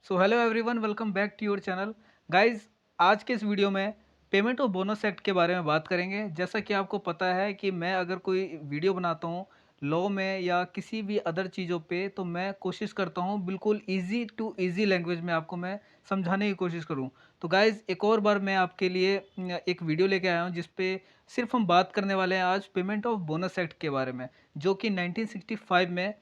So hello everyone, welcome back to your channel. Guys, आज के इस वीडियो में पेमेंट ऑफ बोनस एक्ट के बारे में बात करेंगे। जैसा कि आपको पता है कि मैं अगर कोई वीडियो बनाता हूँ लॉ में या किसी भी अदर चीज़ों पे, तो मैं कोशिश करता हूँ बिल्कुल इजी टू इजी लैंग्वेज में आपको मैं समझाने की कोशिश करूँ। तो गाइस, एक और बार मैं आपके लिए एक वीडियो लेके आया हूँ जिस पे सिर्फ हम बात करने वाले हैं आज पेमेंट ऑफ बोनस एक्ट के बारे में, जो कि 1965 में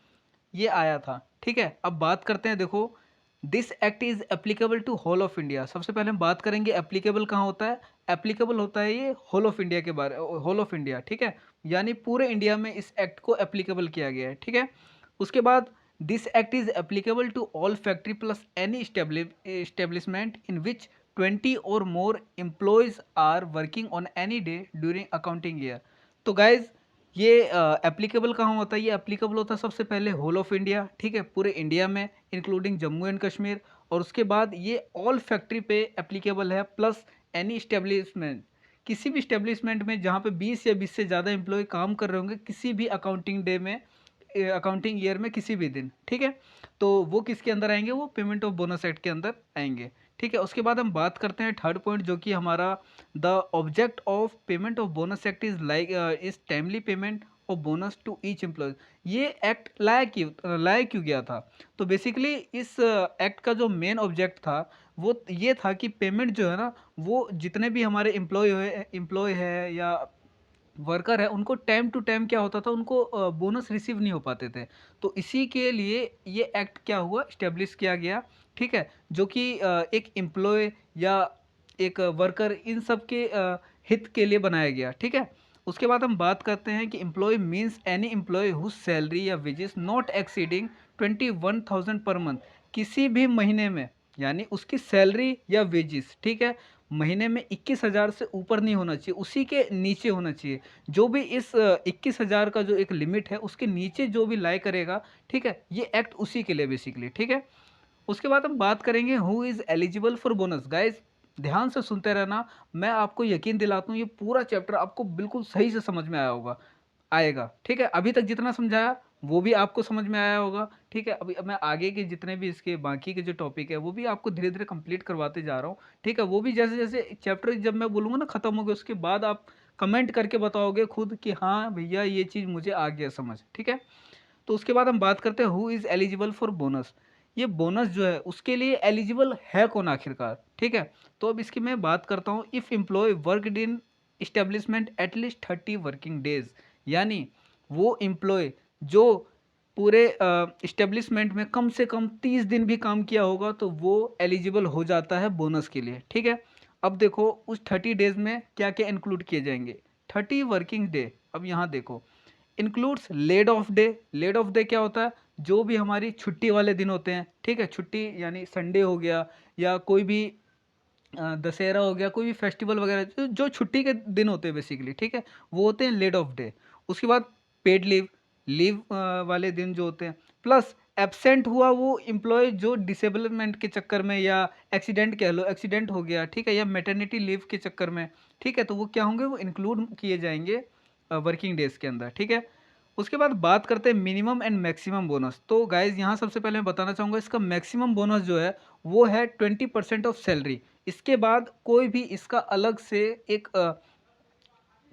ये आया था। ठीक है, अब बात करते हैं। देखो, this act is applicable to whole of India. सबसे पहले हम बात करेंगे एप्लीकेबल कहाँ होता है। एप्लीकेबल होता है ये होल ऑफ इंडिया के बारे, होल ऑफ इंडिया। ठीक है, यानी पूरे इंडिया में इस एक्ट को एप्लीकेबल किया गया है। ठीक है, उसके बाद this act is applicable to all factory plus any establishment in which 20 or more employees are working on any day during accounting year. तो गाइज, ये एप्लीकेबल कहाँ होता है? ये एप्लीकेबल होता है सबसे पहले होल ऑफ इंडिया। ठीक है, पूरे इंडिया में इंक्लूडिंग जम्मू एंड कश्मीर। और उसके बाद ये ऑल फैक्ट्री पे एप्लीकेबल है, प्लस एनी इस्टेब्लिशमेंट, किसी भी इस्टेब्लिशमेंट में जहाँ पे 20 या 20 से ज़्यादा एम्प्लॉय काम कर रहे होंगे किसी भी अकाउंटिंग डे में, अकाउंटिंग ईयर में किसी भी दिन। ठीक है, तो वो किसके अंदर आएंगे? वो पेमेंट ऑफ बोनस एक्ट के अंदर आएंगे। ठीक है, उसके बाद हम बात करते हैं थर्ड पॉइंट, जो कि हमारा the object of payment of bonus act is like is timely payment of bonus to each employ. ये एक्ट लाया क्यों गया था? तो बेसिकली इस एक्ट का जो मेन ऑब्जेक्ट था वो ये था कि पेमेंट जो है ना, वो जितने भी हमारे एम्प्लॉय है या वर्कर है, उनको टाइम टू टाइम क्या होता था, उनको बोनस रिसीव नहीं हो पाते थे। तो इसी के लिए ये एक्ट क्या हुआ, इस्टेब्लिश किया गया। ठीक है, जो कि एक एम्प्लॉय या एक वर्कर, इन सब के हित के लिए बनाया गया। ठीक है, उसके बाद हम बात करते हैं कि employee means any employee whose salary या wages not exceeding 21,000 per month. किसी भी महीने में, यानी उसकी सैलरी या वेजेस, ठीक है, महीने में 21,000 से ऊपर नहीं होना चाहिए, उसी के नीचे होना चाहिए। जो भी इस 21,000 का जो एक लिमिट है उसके नीचे जो भी लाई करेगा, ठीक है, ये एक्ट उसी के लिए बेसिकली। ठीक है, उसके बाद हम बात करेंगे who is eligible for bonus. Guys, ध्यान से सुनते रहना। मैं आपको यकीन दिलाता हूँ ये पूरा चैप्टर आपको बिल्कुल सही से समझ में आया होगा, आएगा। ठीक है, अभी तक जितना समझाया वो भी आपको समझ में आया होगा। ठीक है, अभी अब मैं आगे के जितने भी इसके बाकी के जो टॉपिक है वो भी आपको धीरे धीरे कंप्लीट करवाते जा रहा हूँ। ठीक है, वो भी जैसे जैसे चैप्टर जब मैं बोलूँगा ना खत्म हो गया, उसके बाद आप कमेंट करके बताओगे खुद कि हाँ भैया ये चीज़ मुझे आ गया समझ। ठीक है, तो उसके बाद हम बात करते हैं who is eligible for bonus. ये बोनस जो है उसके लिए एलिजिबल है कौन आखिरकार? ठीक है, तो अब इसकी मैं बात करता हूँ। If employ worked in establishment at least 30 working days, यानी वो एम्प्लॉय जो पूरे इस्टेब्लिशमेंट में कम से कम 30 दिन भी काम किया होगा तो वो एलिजिबल हो जाता है बोनस के लिए। ठीक है, अब देखो उस 30 डेज में क्या क्या इंक्लूड किए जाएंगे। 30 वर्किंग डे, अब यहाँ देखो, includes laid off day. Laid off day क्या होता है? जो भी हमारी छुट्टी वाले दिन होते हैं। ठीक है, छुट्टी यानी संडे हो गया या कोई भी दशहरा हो गया, कोई भी फेस्टिवल वगैरह जो छुट्टी के दिन होते हैं बेसिकली। ठीक है, वो होते हैं लेड ऑफ डे। उसके बाद पेड लीव, लीव वाले दिन जो होते हैं, प्लस एब्सेंट हुआ वो एम्प्लॉय जो डिसेबलमेंट के चक्कर में या एक्सीडेंट कह लो, एक्सीडेंट हो गया, ठीक है, या मैटरनिटी लीव के चक्कर में। ठीक है, तो वो क्या होंगे? वो इंक्लूड किए जाएंगे वर्किंग डेज के अंदर। ठीक है, उसके बाद बात करते हैं मिनिमम एंड मैक्सिमम बोनस। तो गाइज यहाँ सबसे पहले मैं बताना चाहूँगा इसका मैक्सिमम बोनस जो है वो है 20% ऑफ सैलरी। इसके बाद कोई भी इसका अलग से एक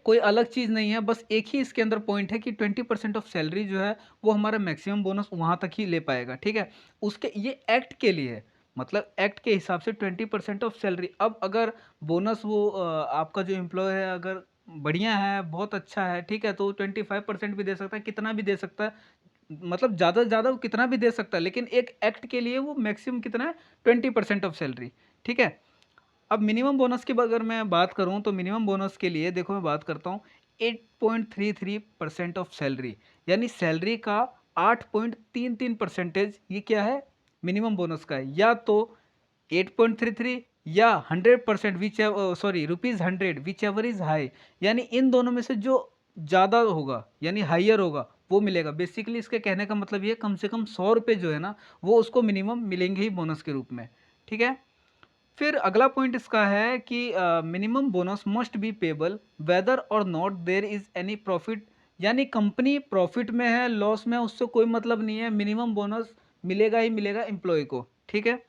कोई अलग चीज़ नहीं है, बस एक ही इसके अंदर पॉइंट है कि 20% ऑफ सैलरी जो है वो हमारा मैक्सिमम बोनस वहाँ तक ही ले पाएगा। ठीक है, उसके ये एक्ट के लिए है, मतलब एक्ट के हिसाब से 20% ऑफ सैलरी। अब अगर बोनस वो आपका जो एम्प्लॉय है अगर बढ़िया है, बहुत अच्छा है, ठीक है, तो 25% भी दे सकता है, कितना भी दे सकता है, मतलब ज़्यादा से ज़्यादा वो कितना भी दे सकता है, लेकिन एक एक्ट के लिए वो मैक्सिमम कितना है? 20% ऑफ सैलरी। ठीक है, अब मिनिमम बोनस की अगर मैं बात करूं तो मिनिमम बोनस के लिए देखो मैं बात करता हूं 8.33% ऑफ सैलरी, यानी सैलरी का 8.33%, ये क्या है? मिनिमम बोनस का है। या तो 8.33 या 100%, which sorry ₹100, which ever is high, यानी इन दोनों में से जो ज़्यादा होगा यानी हाइयर होगा वो मिलेगा। बेसिकली इसके कहने का मतलब ये कम से कम 100 रुपये जो है ना वो उसको मिनिमम मिलेंगे ही बोनस के रूप में। ठीक है, फिर अगला पॉइंट इसका है कि minimum bonus must be payable whether or not there is any profit, यानी कंपनी प्रॉफिट में है लॉस में है उससे कोई मतलब नहीं है, मिनिमम बोनस मिलेगा ही मिलेगा एम्प्लॉय को। ठीक है,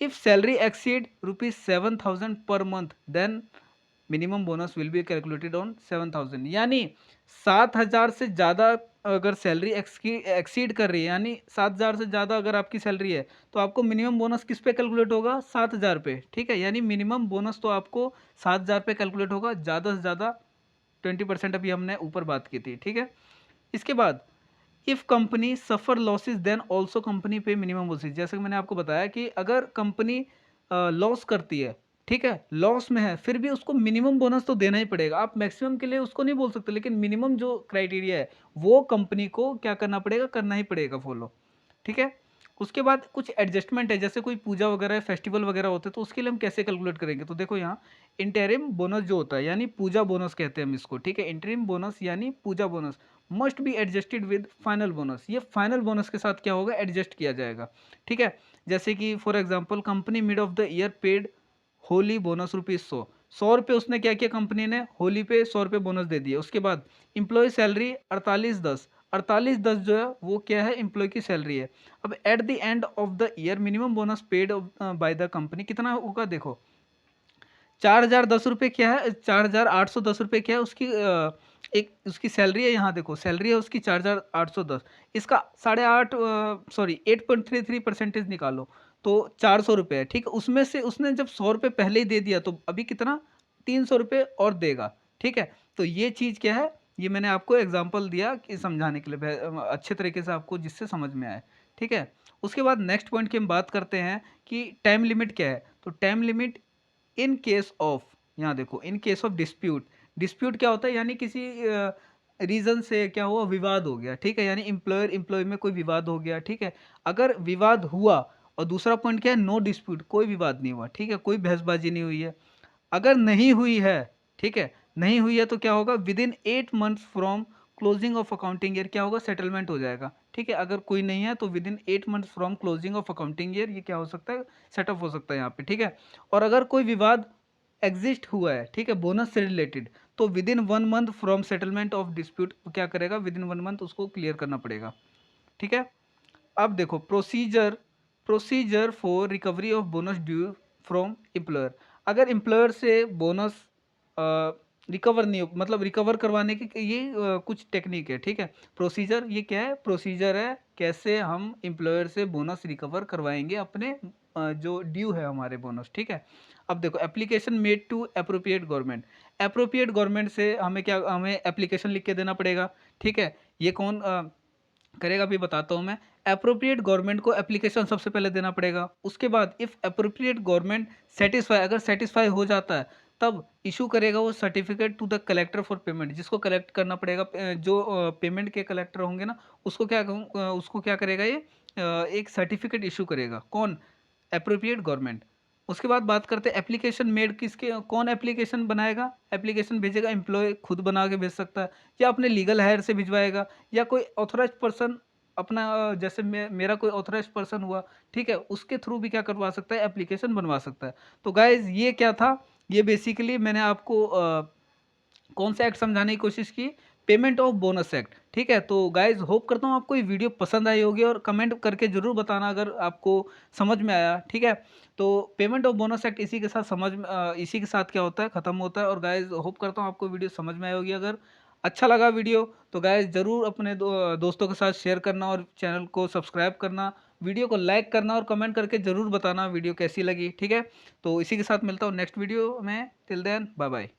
if salary exceed ₹7,000 per month then minimum bonus will be calculated on 7,000। यानी 7,000 से ज़्यादा अगर सैलरी एक्सीड कर रही है, यानी 7,000 से ज़्यादा अगर आपकी सैलरी है, तो आपको मिनिमम बोनस किस पे कैलकुलेट होगा? 7,000 पे। ठीक है, यानी मिनिमम बोनस तो आपको 7,000 पे कैलकुलेट होगा, ज़्यादा से ज़्यादा 20% अभी हमने ऊपर बात की थी। ठीक है, इसके बाद if company suffer losses then also company pay minimum bonus. जैसे कि मैंने आपको बताया कि अगर कंपनी लॉस करती है, ठीक है, लॉस में है, फिर भी उसको मिनिमम बोनस तो देना ही पड़ेगा। आप मैक्सिमम के लिए उसको नहीं बोल सकते, लेकिन मिनिमम जो क्राइटेरिया है वो कंपनी को क्या करना पड़ेगा? करना ही पड़ेगा फॉलो। ठीक है, उसके बाद कुछ एडजस्टमेंट है, जैसे कोई पूजा वगैरह फेस्टिवल वगैरह होते हैं, तो उसके लिए हम कैसे कैलकुलेट करेंगे? तो देखो यहाँ इंटरिम बोनस जो होता है, यानी पूजा बोनस कहते हैं हम इसको। ठीक है, इंटरिम बोनस यानी Puja bonus must be adjusted with final bonus. ये फाइनल बोनस के साथ क्या होगा? एडजस्ट किया जाएगा। ठीक है, जैसे कि for example company mid of the year paid Holi bonus ₹100। 100 उसने क्या किया? कंपनी ने होली पे 100 बोनस दे दिया। उसके बाद एम्प्लॉय सैलरी 4810। 4810 जो है वो क्या है? एम्प्लॉय की सैलरी है। अब at the end of the year minimum bonus paid by the company कितना होगा? देखो 4,010 क्या है? 4,810 क्या है? उसकी एक उसकी सैलरी है। यहाँ देखो सैलरी है उसकी 4,810। इसका 8.5 सॉरी 8.33% निकालो तो ₹400 है। ठीक है, उसमें से उसने जब ₹100 पहले ही दे दिया तो अभी कितना? ₹300 और देगा। ठीक है, तो ये चीज़ क्या है? ये मैंने आपको एग्जांपल दिया कि समझाने के लिए अच्छे तरीके से आपको जिससे समझ में आए। ठीक है, उसके बाद नेक्स्ट पॉइंट की हम बात करते हैं कि टाइम लिमिट क्या है? तो time limit in case of, यहाँ देखो in case of dispute. Dispute क्या होता है? यानी किसी रीजन से क्या हुआ? विवाद हो गया। ठीक है, यानी एम्प्लॉयर एम्प्लॉय में कोई विवाद हो गया। ठीक है, अगर विवाद हुआ, और दूसरा पॉइंट क्या है? नो डिस्प्यूट, कोई विवाद नहीं हुआ। ठीक है, कोई बहसबाजी नहीं हुई है। अगर नहीं हुई है, ठीक है, नहीं हुई है तो क्या होगा? With in 8 months from closing of accounting year क्या होगा? सेटलमेंट हो जाएगा। ठीक है, अगर कोई नहीं है तो with in 8 months from closing of accounting year ये क्या हो सकता है? सेटअप हो सकता है यहाँ पे। ठीक है, और अगर कोई विवाद एग्जिस्ट हुआ है, ठीक है, बोनस से रिलेटेड, तो with in 1 month from settlement of dispute क्या करेगा? विद इन 1 मंथ उसको क्लियर करना पड़ेगा। ठीक है, अब देखो procedure procedure for recovery of bonus due from employer. अगर एम्प्लॉयर से बोनस रिकवर नहीं हो, मतलब रिकवर करवाने की ये कुछ टेक्निक है। ठीक है, प्रोसीजर ये क्या है? प्रोसीजर है कैसे हम एम्प्लॉयर से बोनस रिकवर करवाएंगे अपने जो ड्यू है हमारे बोनस। ठीक है, अब देखो application made to appropriate government. Appropriate government से हमें एप्लीकेशन लिख के देना पड़ेगा। ठीक है, ये कौन करेगा? अभी बताता हूँ मैं। अप्रोप्रिएट गवर्नमेंट को एप्लीकेशन सबसे पहले देना पड़ेगा। उसके बाद इफ़ अप्रोप्रिएट गवर्नमेंट सेटिस्फाई, अगर सेटिस्फाई हो जाता है तब इशू करेगा वो certificate to the collector for payment, जिसको कलेक्ट करना पड़ेगा। जो पेमेंट के कलेक्टर होंगे ना, उसको क्या करेगा ये? एक सर्टिफिकेट इशू करेगा। कौन? Appropriate government. उसके बाद बात करते हैं एप्लीकेशन मेड किसके, कौन एप्लीकेशन बनाएगा? एप्लीकेशन भेजेगा एम्प्लॉय खुद बना के भेज सकता है, या अपने लीगल हायर से भिजवाएगा, या कोई ऑथराइज्ड पर्सन अपना जैसे मेरा कोई ऑथराइज्ड पर्सन हुआ, ठीक है, उसके थ्रू भी क्या करवा सकता है? एप्लीकेशन बनवा सकता है। तो गाइज ये क्या था? ये बेसिकली मैंने आपको कौन सा एक्ट समझाने की कोशिश की? Payment of bonus act. ठीक है, तो गाइज होप करता हूँ आपको ये वीडियो पसंद आई होगी, और कमेंट करके जरूर बताना अगर आपको समझ में आया। ठीक है, तो पेमेंट ऑफ बोनस एक्ट इसी के साथ इसी के साथ क्या होता है? खत्म होता है। और गाइज होप करता हूँ आपको वीडियो समझ में आई होगी। अगर अच्छा लगा वीडियो तो गाइज ज़रूर अपने दोस्तों के साथ शेयर करना, और चैनल को सब्सक्राइब करना, वीडियो को लाइक करना, और कमेंट करके ज़रूर बताना वीडियो कैसी लगी। ठीक है, तो इसी के साथ मिलता हूँ नेक्स्ट वीडियो में। Till then bye bye.